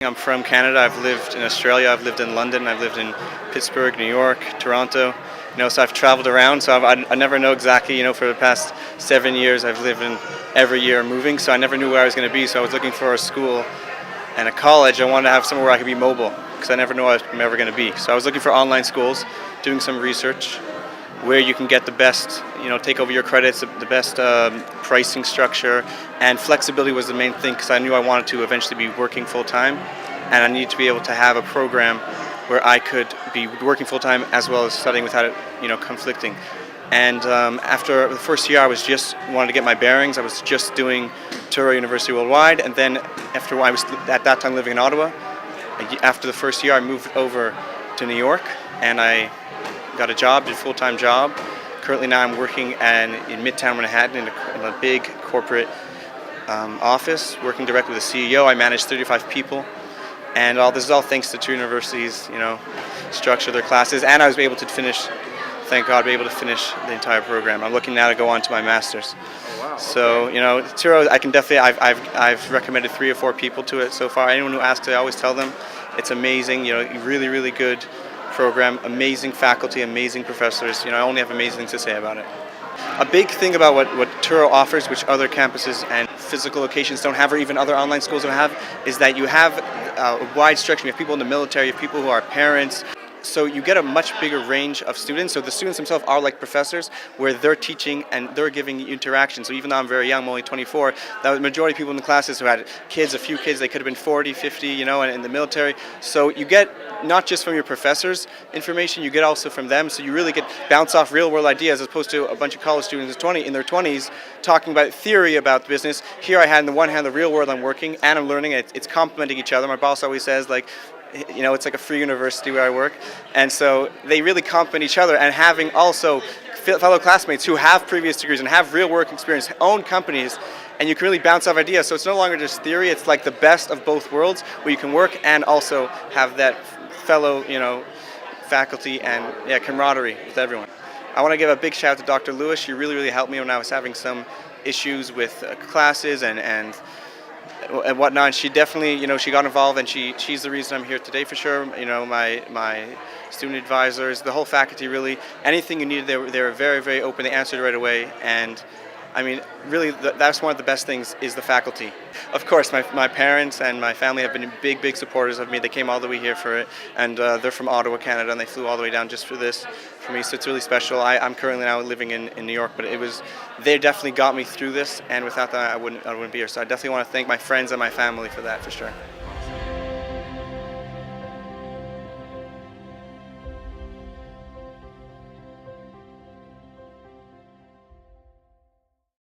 I'm from Canada. I've lived in Australia. I've lived in London. I've lived in Pittsburgh, New York, Toronto. So I've traveled around. So I never know exactly. For the past 7 years, I've lived in every year moving. So I never knew where I was going to be. So I was looking for a school and a college. I wanted to have somewhere where I could be mobile because I never know where I'm ever going to be. So I was looking for online schools, doing some research, where you can get the best, take over your credits, the best pricing structure, and flexibility was the main thing because I knew I wanted to eventually be working full time, and I needed to be able to have a program where I could be working full time as well as studying without it, conflicting. And after the first year, I was just wanted to get my bearings. I was just doing Touro University Worldwide, and then after I was at that time living in Ottawa. After the first year, I moved over to New York, and I got a job, did a full-time job. Currently now I'm working in Midtown Manhattan in a big corporate office, working directly with the CEO. I manage 35 people, and this is all thanks to two universities, structure their classes, and I was able to finish, thank God, be able to finish the entire program. I'm looking now to go on to my master's. Oh, wow. So, Touro, I can definitely, I've recommended 3 or 4 people to it so far. Anyone who asks, I always tell them it's amazing, really, really good program, amazing faculty, amazing professors. I only have amazing things to say about it. A big thing about what Touro offers, which other campuses and physical locations don't have, or even other online schools don't have, is that you have a wide spectrum. You have people in the military, you have people who are parents. So you get a much bigger range of students. So the students themselves are like professors, where they're teaching and they're giving interaction. So even though I'm very young, I'm only 24, the majority of people in the classes who had kids, a few kids, they could have been 40, 50, and in the military. So you get not just from your professors information, you get also from them. So you really get bounce off real world ideas as opposed to a bunch of college students in their 20s talking about theory about business. Here I had on the one hand the real world I'm working and I'm learning. It's complementing each other. My boss always says it's like a free university where I work, and so they really complement each other. And having also fellow classmates who have previous degrees and have real work experience, own companies, and you can really bounce off ideas. So it's no longer just theory, it's like the best of both worlds where you can work and also have that fellow, faculty and camaraderie with everyone. I want to give a big shout out to Dr. Lewis. She really, really helped me when I was having some issues with classes and whatnot. She definitely, she got involved, and she's the reason I'm here today for sure. My student advisors, the whole faculty, really, anything you needed, they were very, very open. They answered right away, and I mean, really, that's one of the best things is the faculty. Of course, my parents and my family have been big, big supporters of me. They came all the way here for it, and they're from Ottawa, Canada, and they flew all the way down just for this, for me. So it's really special. I'm currently now living in New York, but they definitely got me through this, and without that, I wouldn't be here. So I definitely want to thank my friends and my family for that, for sure.